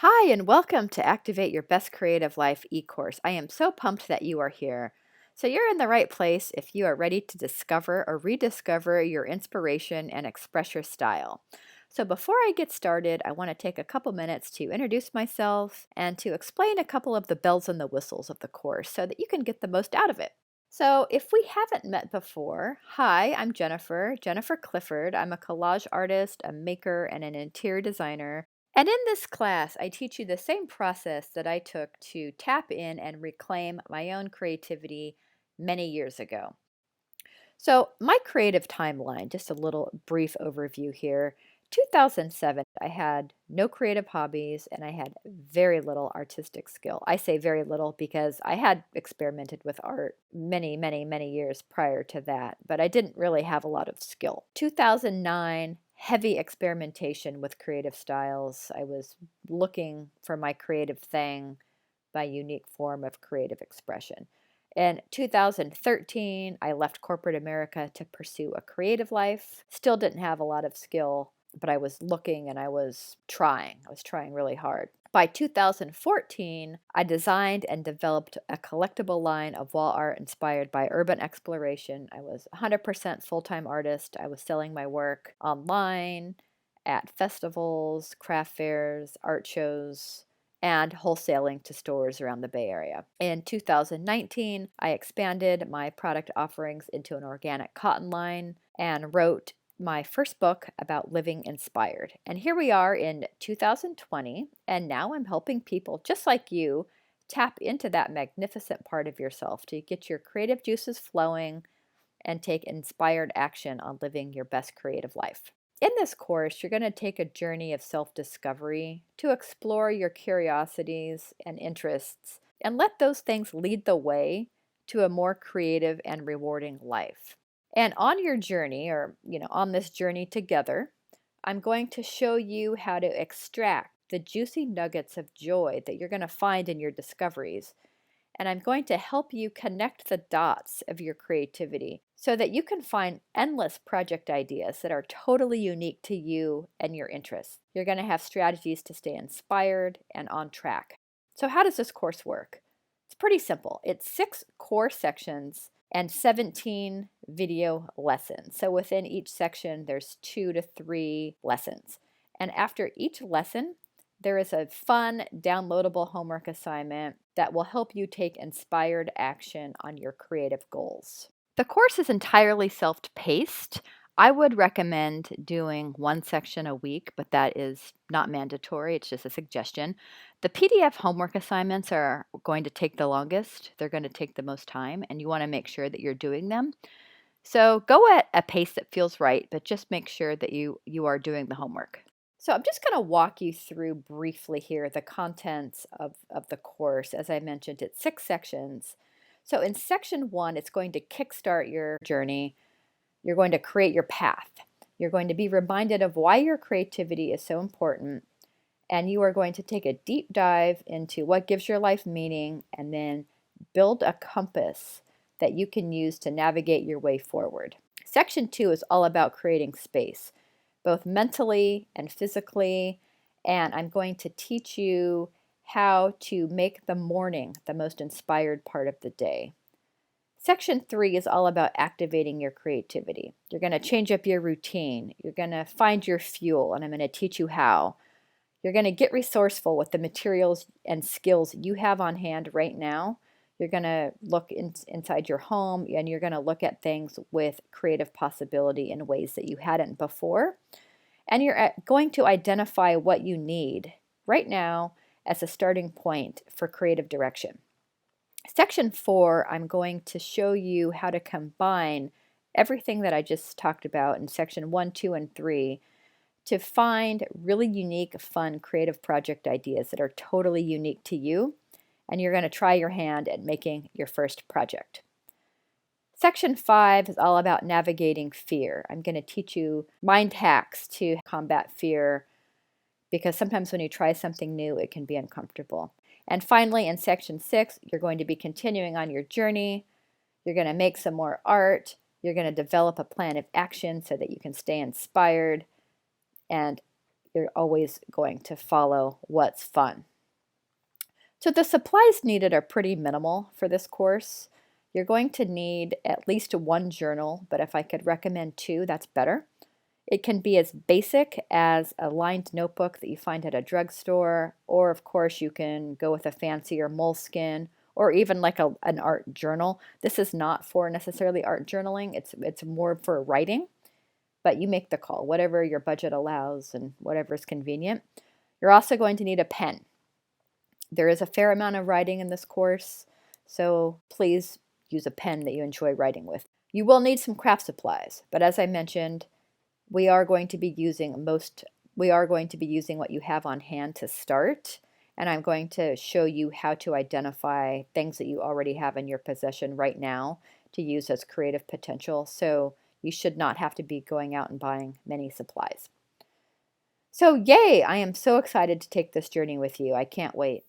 Hi, and welcome to Activate Your Best Creative Life e-course. I am so pumped that you are here. So you're in the right place if you are ready to discover or rediscover your inspiration and express your style. So before I get started, I want to take a couple minutes to introduce myself and to explain a couple of the bells and the whistles of the course so that you can get the most out of it. So, if we haven't met before, hi, I'm Jennifer Clifford. I'm a collage artist, a maker, and an interior designer. And in this class, I teach you the same process that I took to tap in and reclaim my own creativity many years ago. So, my creative timeline, just a little brief overview here. 2007, I had no creative hobbies and I had very little artistic skill. I say very little because I had experimented with art many years prior to that, but I didn't really have a lot of skill. 2009, heavy experimentation with creative styles. I was looking for my creative thing, my unique form of creative expression. In 2013, I left corporate America to pursue a creative life. Still didn't have a lot of skill, but I was looking and I was trying. I was trying really hard. By 2014, I designed and developed a collectible line of wall art inspired by urban exploration. I was 100% full-time artist. I was selling my work online, at festivals, craft fairs, art shows, and wholesaling to stores around the Bay Area. In 2019, I expanded my product offerings into an organic cotton line and wrote my first book about living inspired. And here we are in 2020, and now I'm helping people just like you tap into that magnificent part of yourself to get your creative juices flowing and take inspired action on living your best creative life. In this course, you're going to take a journey of self discovery to explore your curiosities and interests and let those things lead the way to a more creative and rewarding life. And on your journey, or on this journey together, I'm going to show you how to extract the juicy nuggets of joy that you're going to find in your discoveries, and I'm going to help you connect the dots of your creativity so that you can find endless project ideas that are totally unique to you and your interests. You're going to have strategies to stay inspired and on track. So, how does this course work? It's pretty simple. It's 6 core sections and 17 video lessons. So, within each section, there's 2 to 3 lessons. And after each lesson, there is a fun, downloadable homework assignment that will help you take inspired action on your creative goals. The course is entirely self-paced. I would recommend doing one section a week, but that is not mandatory. It's just a suggestion. The PDF homework assignments are going to take the longest. They're going to take the most time, and you want to make sure that you're doing them. So go at a pace that feels right, but just make sure that you are doing the homework. So I'm just going to walk you through briefly here the contents of the course. As I mentioned, it's 6 sections. So in section 1, it's going to kickstart your journey. You're going to create your path. You're going to be reminded of why your creativity is so important. And you are going to take a deep dive into what gives your life meaning and then build a compass that you can use to navigate your way forward. Section 2 is all about creating space, both mentally and physically, and I'm going to teach you how to make the morning the most inspired part of the day. Section 3 is all about activating your creativity. You're going to change up your routine. You're going to find your fuel, and I'm going to teach you how. You're going to get resourceful with the materials and skills you have on hand right now. You're going to look inside your home, and you're going to look at things with creative possibility in ways that you hadn't before. And you're going to identify what you need right now as a starting point for creative direction. Section 4, I'm going to show you how to combine everything that I just talked about in section 1, 2, and 3 to find really unique, fun, creative project ideas that are totally unique to you, and you're going to try your hand at making your first project. Section 5 is all about navigating fear. I'm going to teach you mind hacks to combat fear because sometimes when you try something new, it can be uncomfortable. And finally, in section 6, you're going to be continuing on your journey. You're going to make some more art. You're going to develop a plan of action so that you can stay inspired. And you're always going to follow what's fun. So the supplies needed are pretty minimal for this course. You're going to need at least one journal, but if I could recommend two, that's better. It can be as basic as a lined notebook that you find at a drugstore, or of course you can go with a fancier Moleskine, or even like an art journal. This is not for necessarily art journaling, it's more for writing, but you make the call, whatever your budget allows and whatever is convenient. You're also going to need a pen. There is a fair amount of writing in this course, so please use a pen that you enjoy writing with. You will need some craft supplies, but as I mentioned, we are going to be using what you have on hand to start, and I'm going to show you how to identify things that you already have in your possession right now to use as creative potential, so you should not have to be going out and buying many supplies. So yay, I am so excited to take this journey with you. I can't wait.